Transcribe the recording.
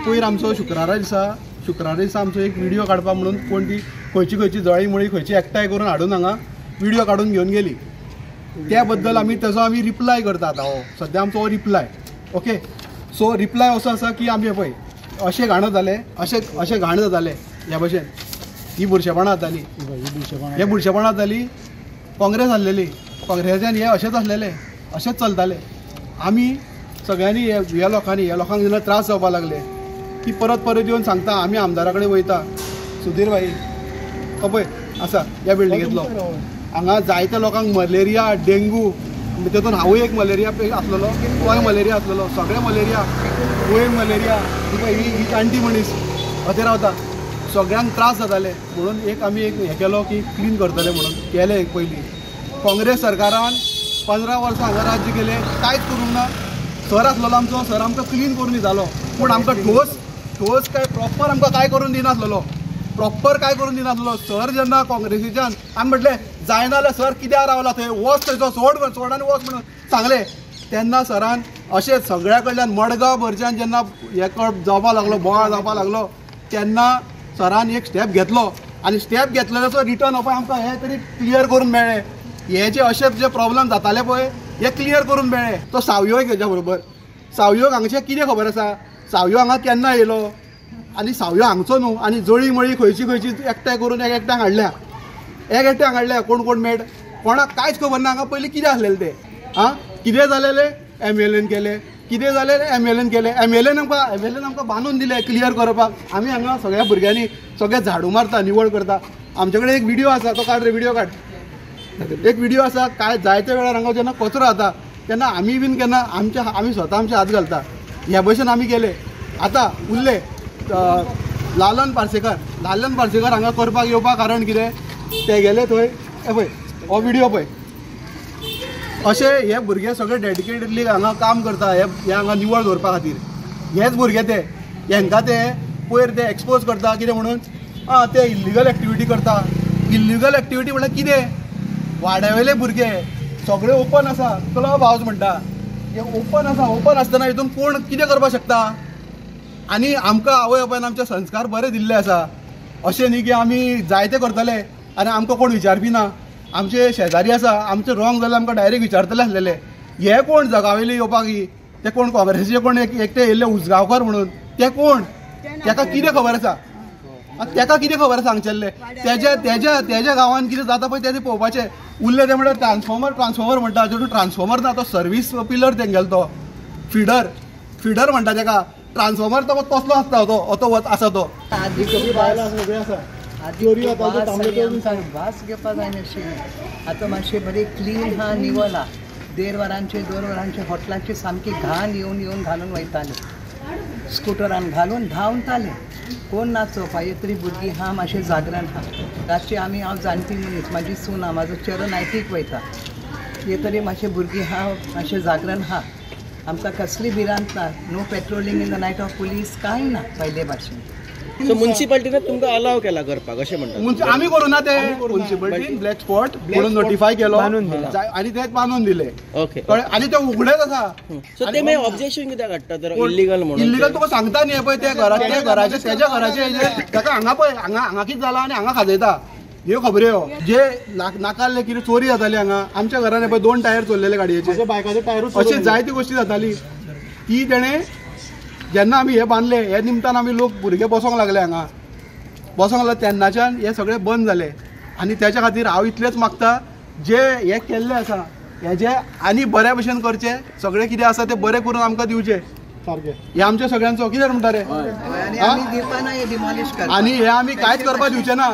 पयर आमचो शुक्रारा दिसा आमचो एक व्हिडिओ काडपा म्हणून कोण ती खंयची जळी मळी खंयची एकठांय करून हाडून हांगा व्हिडिओ काडून घेवन गेली. त्या बद्दल ताजो आमी रिप्लाय करता आतां. हो सद्या आमचो हो रिप्लाय. ओके, सो रिप्लाय असो आसा की आमी पळय अशें घाण जालें, अशें घाण जातालें ह्या भशेन. ही बुरशेपणां जाताली, हे बुरशेपणां जाताली. काँग्रेस आसलेली, काँग्रेसाच्यान हे अशेंच आसलेले, अशेंच चलताले. आमी सगळ्यांनी ह्या लोकांक जेन्ना त्रास जावपाक लागले की परत येवन सांगता आमी आमदारा कडेन वयता. सुधीर भाई पळय आसा ह्या बिल्डिंगेंतलो, हांगा जायत्या लोकांक मलेरिया, डेंगू, तितून हांवूय एक मलेरिया आसलेलो, तोय मलेरिया आसलेलो, सगळे मलेरिया, वयर मलेरिया. ही जाणटी मनीस अथंय रावता, सगळ्यांक त्रास जाताले. म्हणून आमी हें केलो की क्लीन करतले म्हणून केलें. एक पयलीं काँग्रेस सरकारान 15 वर्सां हांगा राज्य केलें, कांयच करूंक ना. सर आसलेलो आमचो, सर आमकां क्लीन करून दितालो, पूण आमकां ठोस काय प्रॉपर आमकां काय करून दिनासलो. सर जेन्ना काँग्रेसीच्यान आमी म्हटलें जायना जाल्यार सर कित्याक रावला थंय, वच थंयचो सोड आनी वच म्हणून सांगलें. तेन्ना सरान अशें सगळ्या कडल्यान मडगांव भरच्यान जेन्ना हे जावपाक लागलो, बोवाळ जावपाक लागलो, तेन्ना सरान एक स्टेप घेतलो. आनी स्टेप घेतलेलो रिटर्न पळय आमकां हे तरी क्लियर करून मेळ्ळें. हे जे प्रॉब्लेम जाताले पळय हे क्लियर करून मेळ्ळें. तो सावयोय हेज्या बरोबर. सावयोक हांगचें कितें खबर आसा, सावयो हांगा केन्ना येयलो आनी सावयो हांगचो न्हू. आनी जळी मळी खंयची एकठांय करून एकठांय हाडल्या. कोण मेळ कोणाक कांयच खबर ना. हांगा पयलीं कितें आसलेलें तें कितें जालेलें एमएलएन केलें, कितें जालें एमएलएन आमकां बांदून दिलें क्लियर करपाक. आमी हांगा सगळ्या भुरग्यांनी सगळे झाडू मारता, निवळ करता. आमचे कडेन एक व्हिडिओ आसा, तो काड रे, व्हिडिओ काड. एक व्हिडिओ आसा, काय जायत्या वेळार हांगा जेन्ना कचरो जाता तेन्ना आमी केन्ना आमी स्वता आमचे हात घालता. ह्या भशेन आमी केले. आतां उरले लालन पार्सेकर हांगा करपाक येवपा कारण कितें, ते गेले थंय. पळय हो व्हिडिओ पळय. अशे हे भुरगे सगळे डेडिकेटेडली हांगा काम करता, हे हांगा निवळ दवरपा खातीर. हेच भुरगे हेंकां ते पयर ते एक्सपोज करता कितें म्हणून, ते इल्लिगल एक्टिविटी करता. इल्लिगल एक्टिविटी म्हळ्यार कितें, वाड्यावयले भुरगे सगळे ओपन आसा, क्लब हावस म्हणटा, हे ओपन आसतना हितून कोण कितें करपाक शकता. आनी आमकां आवय बापायन आमचे संस्कार बरे दिल्ले आसा. अशें न्ही की आमी जायते करतले आनी आमकां कोण विचारपी ना. आमचे शेजारी आसा, आमचें रॉंग जाल्यार आमकां डायरेक्ट विचारतले आसलेले. हे कोण जगावयले येवपाक, ते कोण काँग्रेसीचे कोण एकटे येयल्ले उजगांवकार म्हणून, ते कोण, ताका कितें खबर आसा, हांगचेल्ले. तेज्या गांवान कितें जाता पळय तें पळोवपाचें. उरले ते म्हणल्यार ट्रान्सफॉर्मर म्हणटा, जो ट्रान्सफॉर्मर ना तो सर्वीस पिलर तेंगेलो, तो फिडर म्हणटा तेका. ट्रान्सफॉर्मर तो तसलो आसता, तो आसा तो. वास घेवपा जाय नाशिल्लें. आतां मातशें बरें क्लीन हा, निवळ हा. 1.5 वरांचे 2 वरांचे हॉटेलांची सामकी घाण येवन घालून वयताले, स्कुटरान घालून धांवताले. कोण ना चोवपा, एक तरी भुरगीं हा मातशें जागरण हा. रातची हांव जाणटी मनीस, म्हाजी सून हा, म्हाजो चेडो नायटीक वयता, हे तरी मातशें भुरगीं हा, मातशें जागरण हा. आमकां कसली भिरांत ना. No patrolling in the night of police, कांय ना पयले भाशेन. सो म्युन्सिपाल्टीने तुमकां अलाव केला करपाक अशें म्हणटा. आमी करूं ना, ते म्युन्सिपाल्टीन ब्लॅक स्पॉट म्हणून नोटिफाय केलो आनी तेच बांदून दिले. ओके, आनी ते उगडेच आसा. सो ते मागीर ऑब्जेक्शन कित्याक काडटा तर, इल्लीगल म्हणून. इल्लीगल तुका सांगता न्ही पळय, त्या घराचे ताका हांगा पळय, हांगा कितें जालां आनी हांगा खाजयता. ह्यो खबऱ्यो जे नाकाल्ले कितें चोरी जाताली हांगा. आमच्या घरान पळय 2 टायर चोरलेले गाडयेचे, बायकाचे टायर, अशें जायती गोश्टी जाताली. ती तेणें जेन्ना आमी हे बांदले, हे निमतान आमी लोक भुरगे बसोंक लागले हांगा, तेन्नाच्यान हे सगळें बंद जालें. आनी त्याच्या खातीर हांव इतलेंच मागता, जे हे केल्लें आसा हेजे आनी बऱ्या भशेन करचें. सगळें कितें आसा तें बरें करून आमकां दिवचें. सारकें हे आमच्या सगळ्यांचो कितें म्हणटा रे, आनी हे आमी कांयच करपाक दिवचे ना.